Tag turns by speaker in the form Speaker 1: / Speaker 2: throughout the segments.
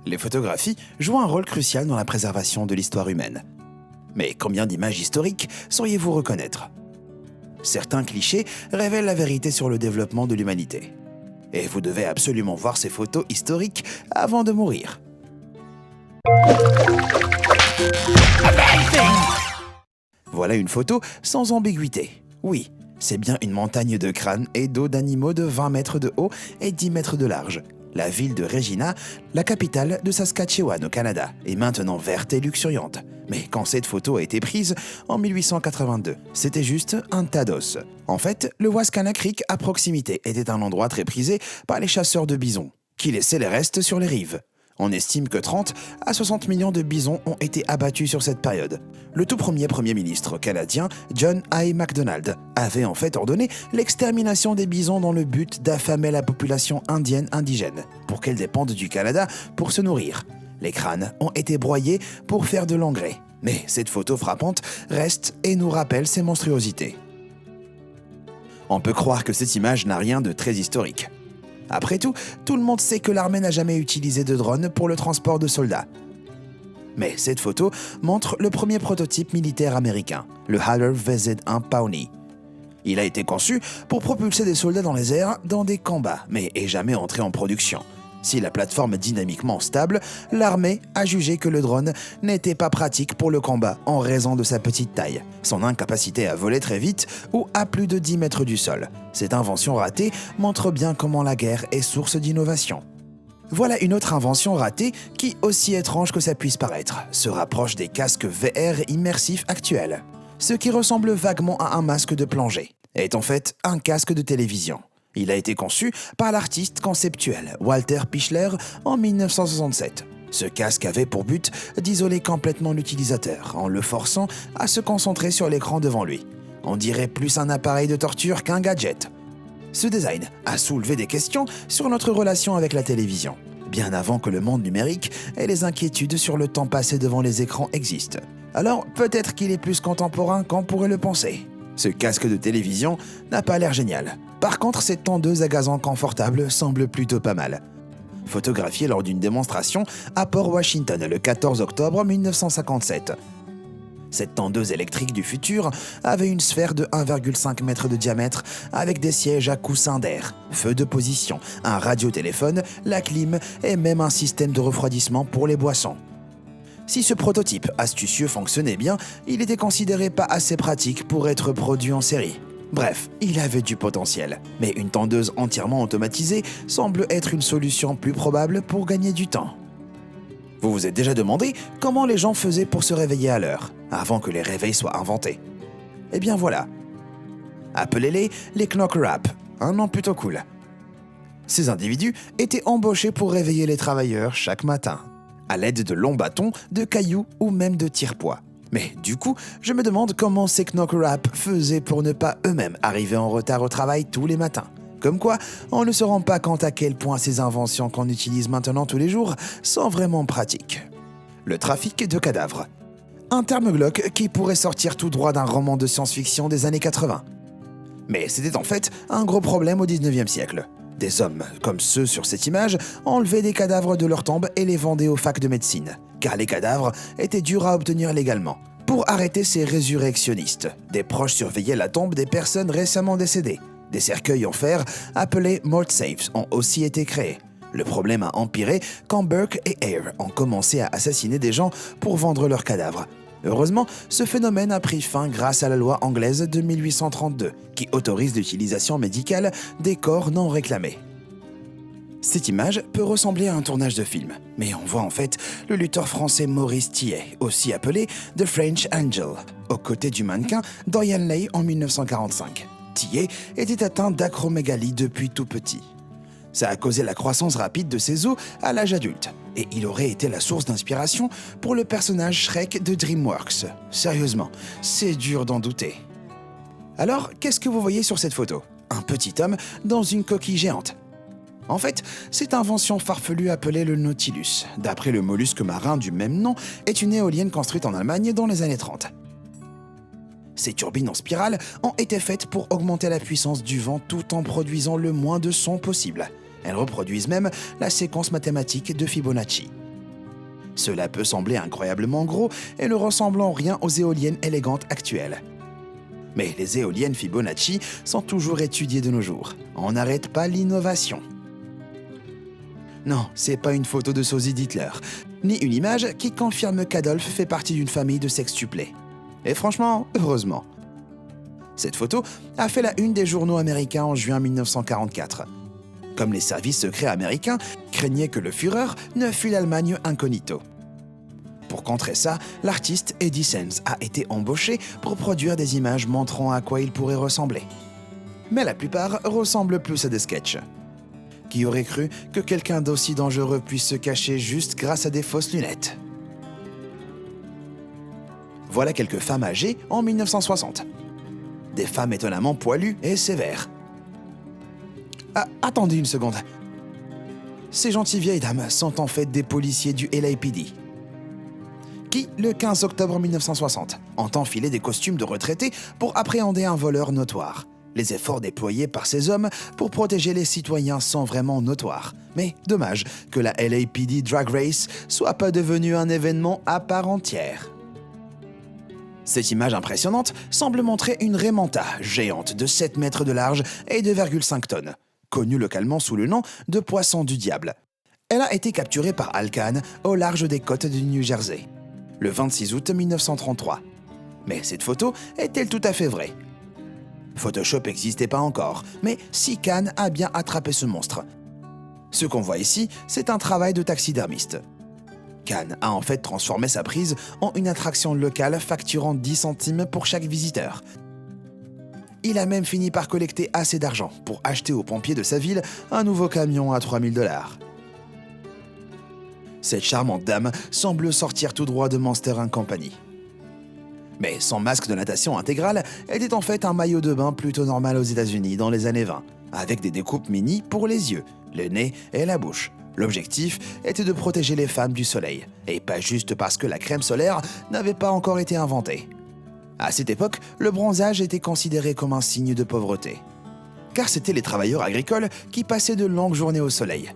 Speaker 1: Les photographies jouent un rôle crucial dans la préservation de l'histoire humaine. Mais combien d'images historiques sauriez-vous reconnaître ? Certains clichés révèlent la vérité sur le développement de l'humanité. Et vous devez absolument voir ces photos historiques avant de mourir. Voilà une photo sans ambiguïté. Oui, c'est bien une montagne de crânes et d'os d'animaux de 20 mètres de haut et 10 mètres de large. La ville de Regina, la capitale de Saskatchewan au Canada, est maintenant verte et luxuriante. Mais quand cette photo a été prise, en 1882, c'était juste un tas d'os. En fait, le Wascana Creek à proximité était un endroit très prisé par les chasseurs de bisons, qui laissaient les restes sur les rives. On estime que 30 à 60 millions de bisons ont été abattus sur cette période. Le tout premier Premier ministre canadien, John I. Macdonald, avait en fait ordonné l'extermination des bisons dans le but d'affamer la population indienne indigène, pour qu'elle dépende du Canada pour se nourrir. Les crânes ont été broyés pour faire de l'engrais. Mais cette photo frappante reste et nous rappelle ces monstruosités. On peut croire que cette image n'a rien de très historique. Après tout le monde sait que l'armée n'a jamais utilisé de drone pour le transport de soldats. Mais cette photo montre le premier prototype militaire américain, le Haller VZ-1 Pawnee. Il a été conçu pour propulser des soldats dans les airs dans des combats, mais est jamais entré en production. Si la plateforme est dynamiquement stable, l'armée a jugé que le drone n'était pas pratique pour le combat en raison de sa petite taille, son incapacité à voler très vite ou à plus de 10 mètres du sol. Cette invention ratée montre bien comment la guerre est source d'innovation. Voilà une autre invention ratée qui, aussi étrange que ça puisse paraître, se rapproche des casques VR immersifs actuels. Ce qui ressemble vaguement à un masque de plongée est en fait un casque de télévision. Il a été conçu par l'artiste conceptuel Walter Pichler en 1967. Ce casque avait pour but d'isoler complètement l'utilisateur en le forçant à se concentrer sur l'écran devant lui. On dirait plus un appareil de torture qu'un gadget. Ce design a soulevé des questions sur notre relation avec la télévision, bien avant que le monde numérique et les inquiétudes sur le temps passé devant les écrans existent. Alors peut-être qu'il est plus contemporain qu'on pourrait le penser. Ce casque de télévision n'a pas l'air génial. Par contre, cette tondeuse à gazon confortable semble plutôt pas mal. Photographiée lors d'une démonstration à Port Washington le 14 octobre 1957. Cette tondeuse électrique du futur avait une sphère de 1,5 m de diamètre avec des sièges à coussins d'air, feu de position, un radiotéléphone, la clim et même un système de refroidissement pour les boissons. Si ce prototype astucieux fonctionnait bien, il était considéré pas assez pratique pour être produit en série. Bref, il avait du potentiel, mais une tondeuse entièrement automatisée semble être une solution plus probable pour gagner du temps. Vous vous êtes déjà demandé comment les gens faisaient pour se réveiller à l'heure, avant que les réveils soient inventés ? Eh bien voilà. Appelez-les les Knocker-Up, un nom plutôt cool. Ces individus étaient embauchés pour réveiller les travailleurs chaque matin, à l'aide de longs bâtons, de cailloux ou même de tire-poids. Mais du coup, je me demande comment ces Knocker-Up faisaient pour ne pas eux-mêmes arriver en retard au travail tous les matins. Comme quoi, on ne se rend pas compte à quel point ces inventions qu'on utilise maintenant tous les jours sont vraiment pratiques. Le trafic de cadavres. Un terme glauque qui pourrait sortir tout droit d'un roman de science-fiction des années 80. Mais c'était en fait un gros problème au 19e siècle. Des hommes, comme ceux sur cette image, enlevaient des cadavres de leur tombe et les vendaient aux facs de médecine, car les cadavres étaient durs à obtenir légalement. Pour arrêter ces résurrectionnistes, des proches surveillaient la tombe des personnes récemment décédées. Des cercueils en fer, appelés mort safes, ont aussi été créés. Le problème a empiré quand Burke et Eyre ont commencé à assassiner des gens pour vendre leurs cadavres. Heureusement, ce phénomène a pris fin grâce à la loi anglaise de 1832, qui autorise l'utilisation médicale des corps non réclamés. Cette image peut ressembler à un tournage de film, mais on voit en fait le lutteur français Maurice Tillet, aussi appelé The French Angel, aux côtés du mannequin Dorian Leigh en 1945. Tillet était atteint d'acromégalie depuis tout petit. Ça a causé la croissance rapide de ses os à l'âge adulte, et il aurait été la source d'inspiration pour le personnage Shrek de DreamWorks. Sérieusement, c'est dur d'en douter. Alors, qu'est-ce que vous voyez sur cette photo ? Un petit homme dans une coquille géante. En fait, cette invention farfelue appelée le Nautilus, d'après le mollusque marin du même nom, est une éolienne construite en Allemagne dans les années 30. Ces turbines en spirale ont été faites pour augmenter la puissance du vent tout en produisant le moins de son possible. Elles reproduisent même la séquence mathématique de Fibonacci. Cela peut sembler incroyablement gros et ne ressemble en rien aux éoliennes élégantes actuelles. Mais les éoliennes Fibonacci sont toujours étudiées de nos jours. On n'arrête pas l'innovation. Non, c'est pas une photo de sosie d'Hitler, ni une image qui confirme qu'Adolf fait partie d'une famille de sextuplés. Et franchement, heureusement. Cette photo a fait la une des journaux américains en juin 1944. Comme les services secrets américains craignaient que le Führer ne fuit l'Allemagne incognito. Pour contrer ça, l'artiste Eddie Sands a été embauché pour produire des images montrant à quoi il pourrait ressembler. Mais la plupart ressemblent plus à des sketchs. Qui aurait cru que quelqu'un d'aussi dangereux puisse se cacher juste grâce à des fausses lunettes? Voilà quelques femmes âgées en 1960. Des femmes étonnamment poilues et sévères. Ah, attendez une seconde. Ces gentilles vieilles dames sont en fait des policiers du LAPD, qui, le 15 octobre 1960, ont enfilé des costumes de retraités pour appréhender un voleur notoire. Les efforts déployés par ces hommes pour protéger les citoyens sont vraiment notoires. Mais dommage que la LAPD Drag Race soit pas devenue un événement à part entière. Cette image impressionnante semble montrer une Raymanta géante de 7 mètres de large et 2,5 tonnes, connue localement sous le nom de poisson du diable. Elle a été capturée par Al Kahn au large des côtes du New Jersey, le 26 août 1933. Mais cette photo est-elle tout à fait vraie? Photoshop n'existait pas encore, mais si Kahn a bien attrapé ce monstre. Ce qu'on voit ici, c'est un travail de taxidermiste. Kahn a en fait transformé sa prise en une attraction locale facturant 10 centimes pour chaque visiteur. Il a même fini par collecter assez d'argent pour acheter aux pompiers de sa ville un nouveau camion à $3000. Cette charmante dame semble sortir tout droit de Monster & Company. Mais son masque de natation intégral était en fait un maillot de bain plutôt normal aux États-Unis dans les années 20, avec des découpes mini pour les yeux, le nez et la bouche. L'objectif était de protéger les femmes du soleil, et pas juste parce que la crème solaire n'avait pas encore été inventée. À cette époque, le bronzage était considéré comme un signe de pauvreté, car c'étaient les travailleurs agricoles qui passaient de longues journées au soleil.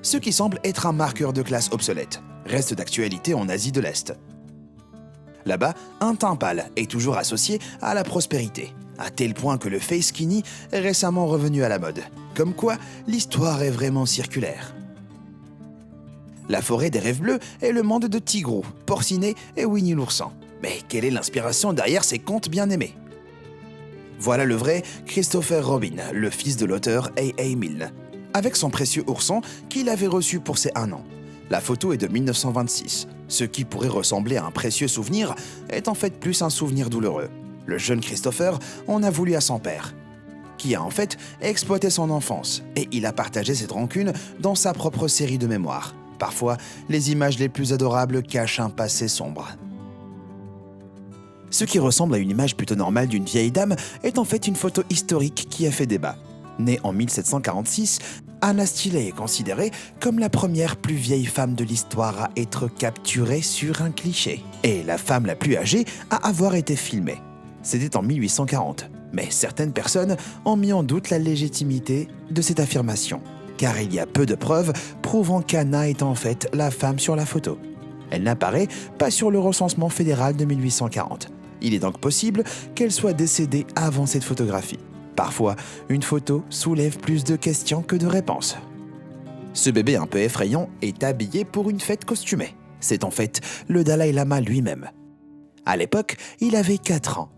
Speaker 1: Ce qui semble être un marqueur de classe obsolète, reste d'actualité en Asie de l'Est. Là-bas, un teint pâle est toujours associé à la prospérité, à tel point que le face skinny est récemment revenu à la mode. Comme quoi, l'histoire est vraiment circulaire. La forêt des rêves bleus est le monde de Tigrou, Porcinet et Winnie l'ourson. Mais quelle est l'inspiration derrière ces contes bien aimés? Voilà le vrai Christopher Robin, le fils de l'auteur A.A. Milne, avec son précieux ourson qu'il avait reçu pour ses 1 an. La photo est de 1926. Ce qui pourrait ressembler à un précieux souvenir est en fait plus un souvenir douloureux. Le jeune Christopher en a voulu à son père, qui a en fait exploité son enfance, et il a partagé cette rancune dans sa propre série de mémoires. Parfois, les images les plus adorables cachent un passé sombre. Ce qui ressemble à une image plutôt normale d'une vieille dame est en fait une photo historique qui a fait débat. Née en 1746, Anna Stilley est considérée comme la première plus vieille femme de l'histoire à être capturée sur un cliché, et la femme la plus âgée à avoir été filmée. C'était en 1840, mais certaines personnes ont mis en doute la légitimité de cette affirmation, car il y a peu de preuves prouvant qu'Anna est en fait la femme sur la photo. Elle n'apparaît pas sur le recensement fédéral de 1840. Il est donc possible qu'elle soit décédée avant cette photographie. Parfois, une photo soulève plus de questions que de réponses. Ce bébé un peu effrayant est habillé pour une fête costumée. C'est en fait le Dalai Lama lui-même. À l'époque, il avait 4 ans.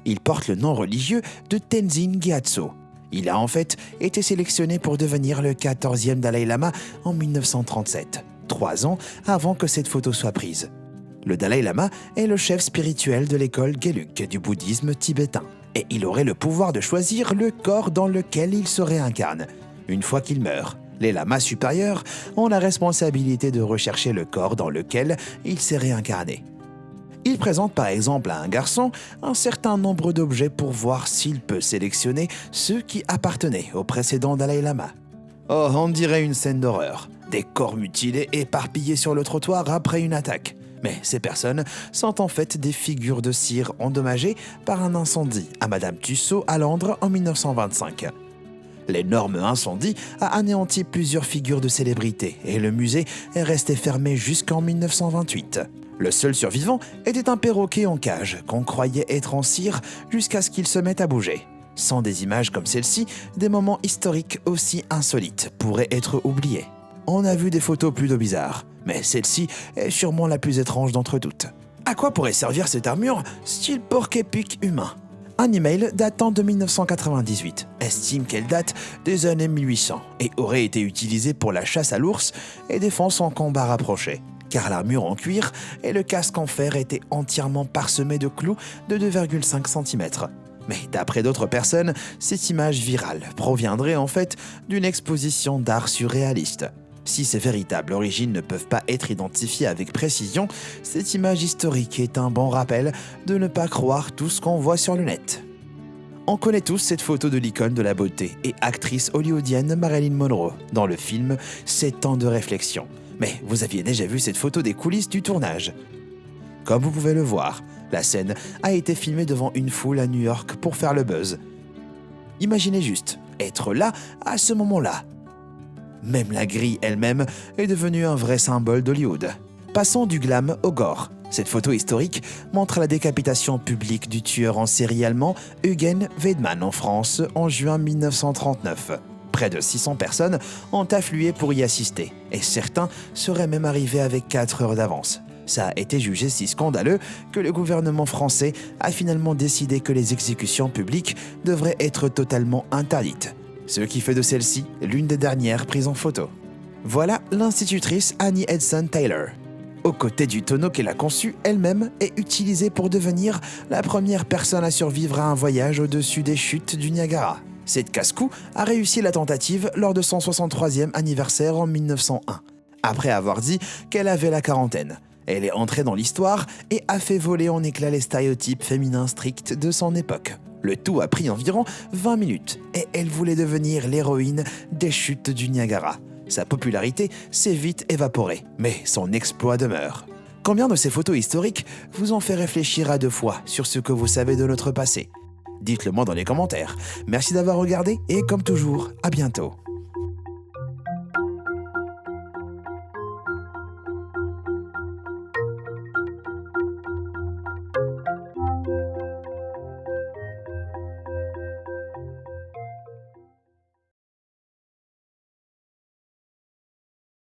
Speaker 1: Il porte le nom religieux de Tenzin Gyatso. Il a en fait été sélectionné pour devenir le 14e Dalai Lama en 1937, 3 ans avant que cette photo soit prise. Le Dalai Lama est le chef spirituel de l'école Gelug du bouddhisme tibétain. Et il aurait le pouvoir de choisir le corps dans lequel il se réincarne. Une fois qu'il meurt, les lamas supérieurs ont la responsabilité de rechercher le corps dans lequel il s'est réincarné. Il présente par exemple à un garçon un certain nombre d'objets pour voir s'il peut sélectionner ceux qui appartenaient au précédent Dalai Lama. Oh, on dirait une scène d'horreur. Des corps mutilés éparpillés sur le trottoir après une attaque. Mais ces personnes sont en fait des figures de cire endommagées par un incendie à Madame Tussaud à Londres en 1925. L'énorme incendie a anéanti plusieurs figures de célébrités et le musée est resté fermé jusqu'en 1928. Le seul survivant était un perroquet en cage qu'on croyait être en cire jusqu'à ce qu'il se mette à bouger. Sans des images comme celle-ci, des moments historiques aussi insolites pourraient être oubliés. On a vu des photos plutôt bizarres, mais celle-ci est sûrement la plus étrange d'entre toutes. À quoi pourrait servir cette armure style porc-épic humain ? Un email datant de 1998 estime qu'elle date des années 1800 et aurait été utilisée pour la chasse à l'ours et défense en combat rapproché, car l'armure en cuir et le casque en fer étaient entièrement parsemés de clous de 2,5 cm. Mais d'après d'autres personnes, cette image virale proviendrait en fait d'une exposition d'art surréaliste. Si ses véritables origines ne peuvent pas être identifiées avec précision, cette image historique est un bon rappel de ne pas croire tout ce qu'on voit sur le net. On connaît tous cette photo de l'icône de la beauté et actrice hollywoodienne Marilyn Monroe dans le film 7 ans de réflexion. Mais vous aviez déjà vu cette photo des coulisses du tournage. Comme vous pouvez le voir, la scène a été filmée devant une foule à New York pour faire le buzz. Imaginez juste, être là à ce moment-là. Même la grille elle-même est devenue un vrai symbole d'Hollywood. Passons du glam au gore. Cette photo historique montre la décapitation publique du tueur en série allemand Eugen Weidmann en France en juin 1939. Près de 600 personnes ont afflué pour y assister, et certains seraient même arrivés avec 4 heures d'avance. Ça a été jugé si scandaleux que le gouvernement français a finalement décidé que les exécutions publiques devraient être totalement interdites. Ce qui fait de celle-ci l'une des dernières prises en photo. Voilà l'institutrice Annie Edson Taylor. Aux côtés du tonneau qu'elle a conçu elle-même et utilisé pour devenir la première personne à survivre à un voyage au-dessus des chutes du Niagara. Cette casse-cou a réussi la tentative lors de son 63e anniversaire en 1901, après avoir dit qu'elle avait la quarantaine. Elle est entrée dans l'histoire et a fait voler en éclats les stéréotypes féminins stricts de son époque. Le tout a pris environ 20 minutes et elle voulait devenir l'héroïne des chutes du Niagara. Sa popularité s'est vite évaporée, mais son exploit demeure. Combien de ces photos historiques vous ont fait réfléchir à 2 fois sur ce que vous savez de notre passé ? Dites-le moi dans les commentaires. Merci d'avoir regardé et comme toujours, à bientôt.